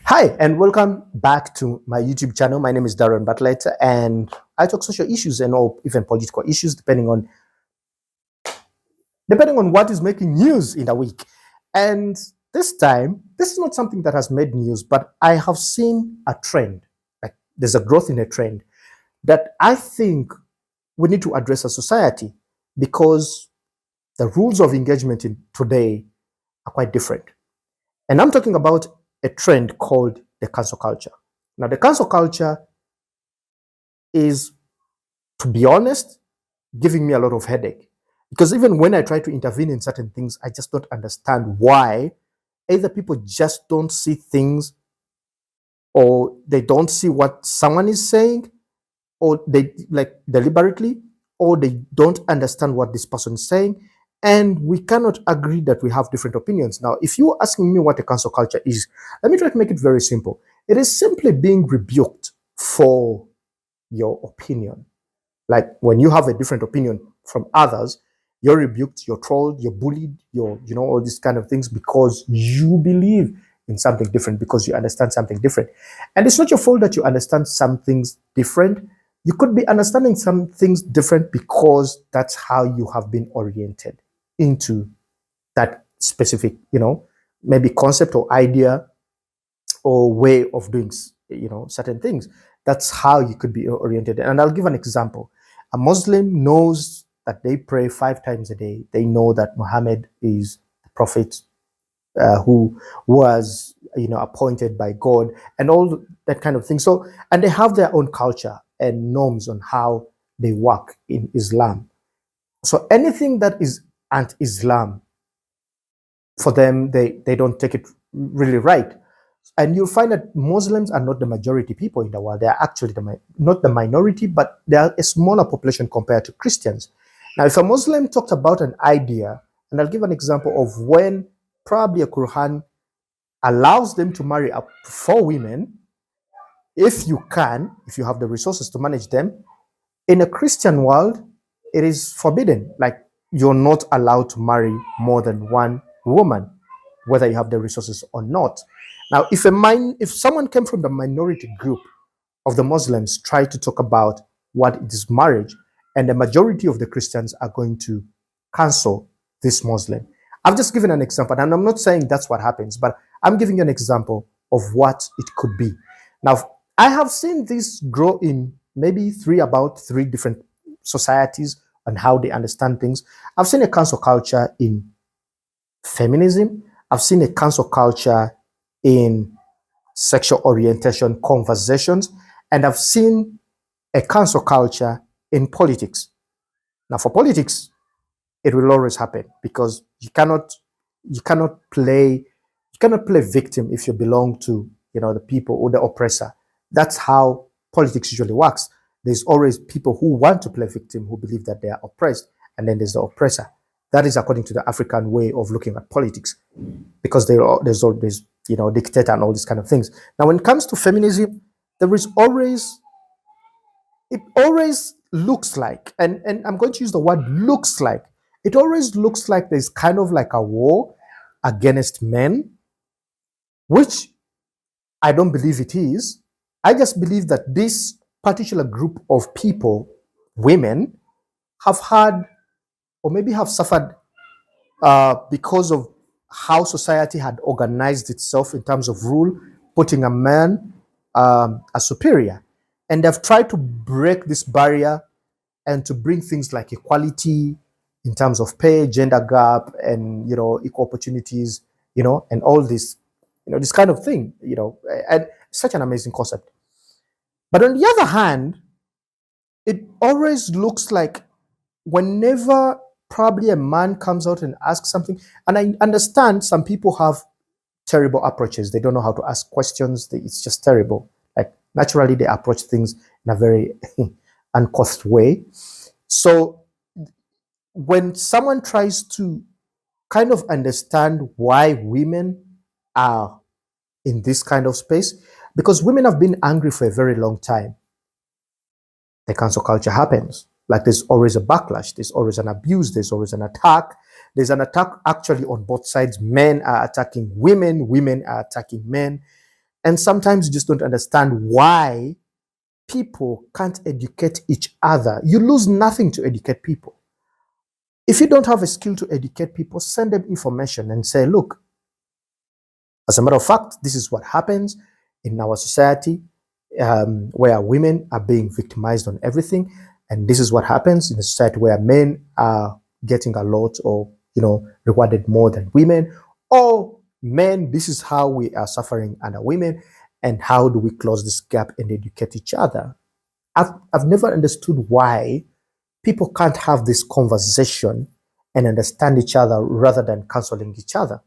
Hi, and welcome back to my YouTube channel. My name is Darren Bartlett, and I talk social issues and all, even political issues, depending on what is making news in a week. And this time, this is not something that has made news, but I have seen a trend. Like there's a growth in a trend that I think we need to address as society because the rules of engagement in today are quite different. And I'm talking about a trend called the cancel culture. Now, the cancel culture is, to be honest, giving me a lot of headache because even when I try to intervene in certain things, I just don't understand why either people just don't see things or they don't see what someone is saying or they like deliberately or they don't understand what this person is saying, and we cannot agree that we have different opinions. Now, if you're asking me what a cancel culture is, let me try to make it very simple. It is simply being rebuked for your opinion. Like when you have a different opinion from others, you're rebuked, you're trolled, you're bullied, all these kind of things because you believe in something different, because you understand something different. And it's not your fault that you understand some things different. You could be understanding some things different because that's how you have been oriented into that specific, maybe concept or idea or way of doing, certain things. That's how you could be oriented. And I'll give an example. A Muslim knows that they pray 5 times a day. They know that Muhammad is the prophet who was, appointed by God and all that kind of thing. So, and they have their own culture and norms on how they work in Islam. So anything that is anti-Islam, for them, they don't take it really right. And you'll find that Muslims are not the majority people in the world. They are actually not the minority, but they are a smaller population compared to Christians. Now, if a Muslim talked about an idea, and I'll give an example of when probably a Quran allows them to marry up to 4 women, if you have the resources to manage them. In a Christian world, it is forbidden. Like you're not allowed to marry more than 1 woman, whether you have the resources or not. Now, if someone came from the minority group of the Muslims try to talk about what is marriage, and the majority of the Christians are going to cancel this Muslim. I've just given an example, and I'm not saying that's what happens, but I'm giving you an example of what it could be. Now, I have seen this grow in maybe about three different societies and how they understand things. I've seen a cancel culture in feminism. I've seen a cancel culture in sexual orientation conversations, and I've seen a cancel culture in politics. Now, for politics, it will always happen because you cannot play victim if you belong to the people or the oppressor. That's how politics usually works. There's always people who want to play victim, who believe that they are oppressed, and then there's the oppressor. That is according to the African way of looking at politics, because there's always dictator and all these kind of things. Now, when it comes to feminism, it always looks like, and I'm going to use the word looks like, it always looks like there's kind of like a war against men, which I don't believe it is. I just believe that this particular group of people, women, have had or maybe have suffered because of how society had organized itself in terms of rule, putting a man as superior. And they've tried to break this barrier and to bring things like equality in terms of pay, gender gap, and equal opportunities, and all this, this kind of thing, and such an amazing concept. But on the other hand, it always looks like whenever probably a man comes out and asks something, and I understand some people have terrible approaches. They don't know how to ask questions. It's just terrible. Like naturally, they approach things in a very uncouth way. So when someone tries to kind of understand why women are in this kind of space, because women have been angry for a very long time, the cancel culture happens. Like there's always a backlash, there's always an abuse, there's always an attack, There's an attack actually on both sides. Men are attacking women, women are attacking men. And sometimes you just don't understand why people can't educate each other. You lose nothing to educate people. If you don't have a skill to educate people, send them information and say, look, as a matter of fact, this is what happens in our society, where women are being victimized on everything. And this is what happens in a society where men are getting a lot or, rewarded more than women. Or men, this is how we are suffering under women. And how do we close this gap and educate each other? I've never understood why people can't have this conversation and understand each other rather than canceling each other.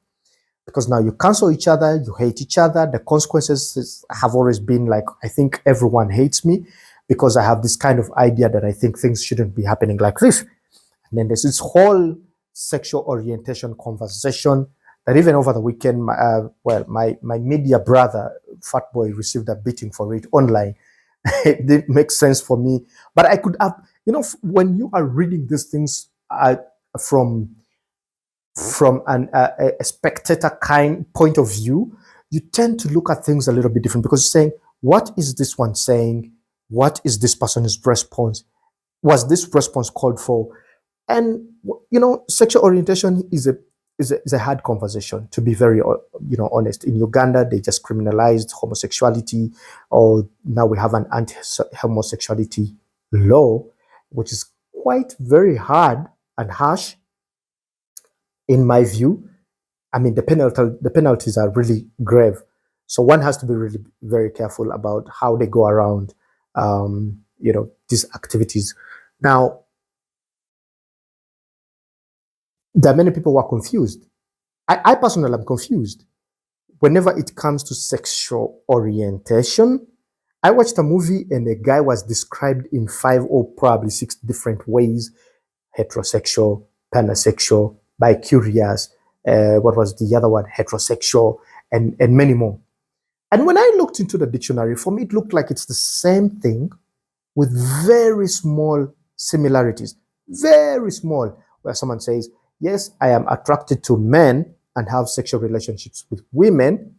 Because now you cancel each other, you hate each other. The consequences have always been like, I think everyone hates me because I have this kind of idea that I think things shouldn't be happening like this. And then there's this whole sexual orientation conversation that even over the weekend, my media brother, Fat Boy, received a beating for it online. It didn't make sense for me. But I could have, when you are reading these things from a spectator kind point of view, you tend to look at things a little bit different because you're saying, what is this one saying? What is this person's response? Was this response called for? And sexual orientation is a hard conversation, to be very honest. In Uganda, they just criminalized homosexuality, or now we have an anti-homosexuality law, which is quite very hard and harsh in my view. I mean, the penalties are really grave. So one has to be really very careful about how they go around, these activities. Now, there are many people who are confused. I personally am confused. Whenever it comes to sexual orientation, I watched a movie and a guy was described in 5 or probably 6 different ways: heterosexual, pansexual, bicurious, what was the other one? Heterosexual, and many more. And when I looked into the dictionary, for me, it looked like it's the same thing with very small similarities, very small, where someone says, yes, I am attracted to men and have sexual relationships with women.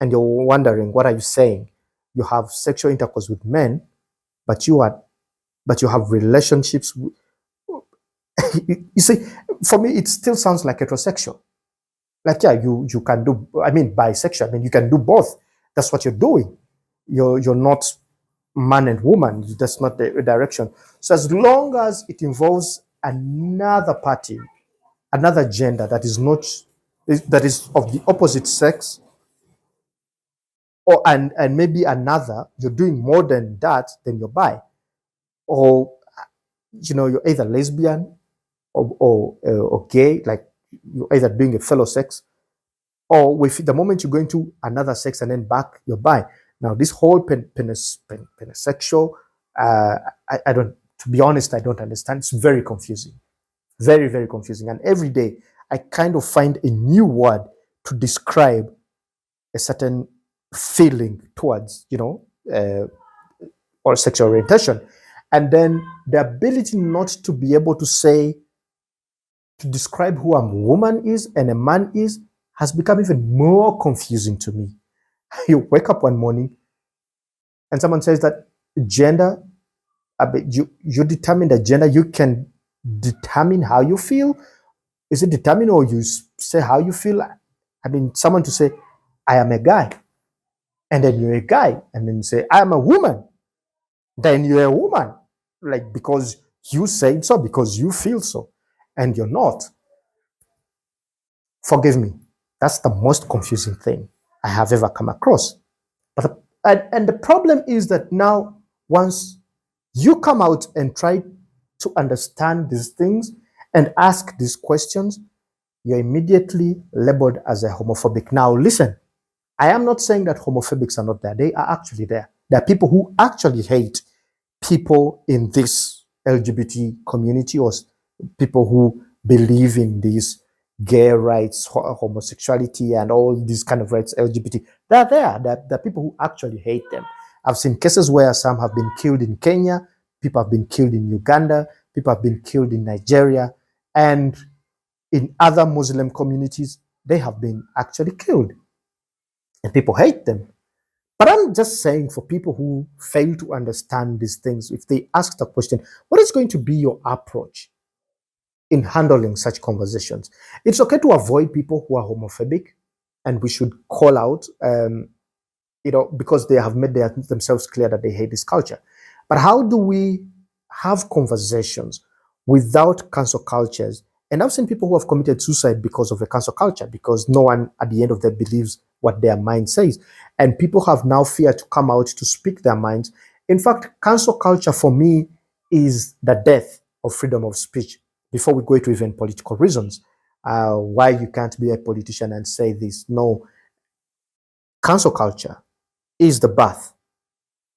And you're wondering, what are you saying? You have sexual intercourse with men, but you have relationships with, you see, for me, it still sounds like heterosexual. Like, yeah, you can do, I mean, bisexual. I mean, you can do both. That's what you're doing. You're not man and woman. That's not the direction. So as long as it involves another party, another gender that is not, that is of the opposite sex, or and maybe another, you're doing more than that, then you're bi. Or you're either lesbian or gay, like you're either doing a fellow sex, or with the moment you go into another sex and then back, you're bi. Now, this whole pansexual, I don't, to be honest, I don't understand. It's very confusing. Very, very confusing. And every day, I kind of find a new word to describe a certain feeling towards, or sexual orientation. And then the ability not to be able to say, to describe who a woman is and a man is, has become even more confusing to me. You wake up one morning and someone says that gender, you determine the gender, you can determine how you feel. Is it determined, or you say how you feel? I mean, someone to say, I am a guy, and then you're a guy, and then you say, I am a woman, then you're a woman, like because you said so, because you feel so, and you're not. Forgive me. That's the most confusing thing I have ever come across. But and the problem is that now, once you come out and try to understand these things and ask these questions, you're immediately labeled as a homophobic. Now, listen, I am not saying that homophobics are not there. They are actually there. There are people who actually hate people in this LGBT community, or people who believe in these gay rights, homosexuality, and all these kind of rights, LGBT. They're there. There are people who actually hate them. I've seen cases where some have been killed in Kenya, people have been killed in Uganda, people have been killed in Nigeria, and in other Muslim communities, they have been actually killed and people hate them. But I'm just saying, for people who fail to understand these things, if they ask the question, what is going to be your approach in handling such conversations? It's okay to avoid people who are homophobic, and we should call out, because they have made themselves clear that they hate this culture. But how do we have conversations without cancel cultures? And I've seen people who have committed suicide because of a cancel culture, because no one at the end of the day believes what their mind says. And people have now feared to come out to speak their minds. In fact, cancel culture for me is the death of freedom of speech. Before we go into even political reasons, why you can't be a politician and say this. No, cancel culture is the birth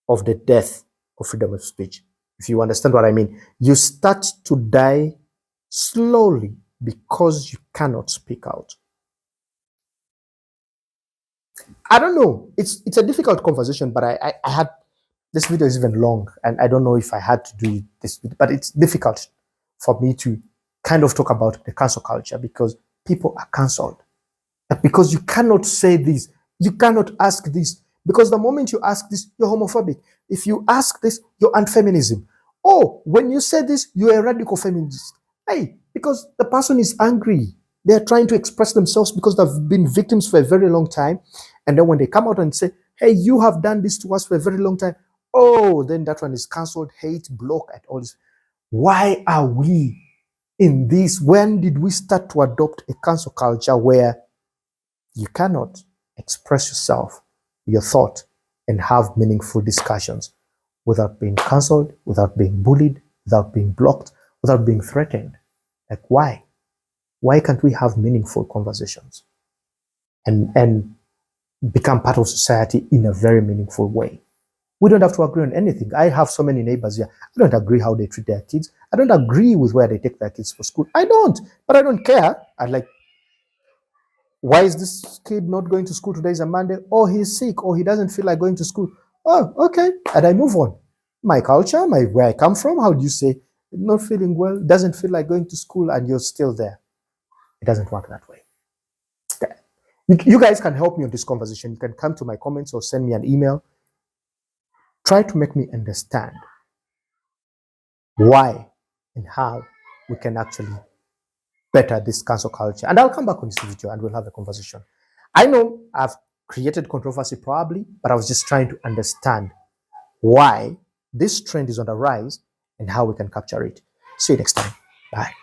of the death of freedom of speech. If you understand what I mean, you start to die slowly because you cannot speak out. I don't know. It's a difficult conversation, but I had this video is even long, and I don't know if I had to do this, but it's difficult for me to kind of talk about the cancel culture because people are cancelled. Because you cannot say this, you cannot ask this, because the moment you ask this, you're homophobic. If you ask this, you're anti-feminism. Oh, when you say this, you're a radical feminist. Hey, because the person is angry. They're trying to express themselves because they've been victims for a very long time. And then when they come out and say, hey, you have done this to us for a very long time, oh, then that one is cancelled, hate, block, and all this. Why are we in this? When did we start to adopt a cancel culture where you cannot express yourself, your thought, and have meaningful discussions without being cancelled, without being bullied, without being blocked, without being threatened? Like, why? Why can't we have meaningful conversations and become part of society in a very meaningful way? We don't have to agree on anything. I have so many neighbors here. I don't agree how they treat their kids. I don't agree with where they take their kids for school. I don't, but I don't care. I like, why is this kid not going to school today? Is a Monday. Oh, he's sick. Or he doesn't feel like going to school. Oh, okay. And I move on. My culture, where I come from, how do you say, not feeling well, doesn't feel like going to school, and you're still there? It doesn't work that way. You guys can help me on this conversation. You can come to my comments or send me an email. Try to make me understand why and how we can actually better this cancel culture. And I'll come back on this video and we'll have a conversation. I know I've created controversy probably, but I was just trying to understand why this trend is on the rise and how we can capture it. See you next time. Bye.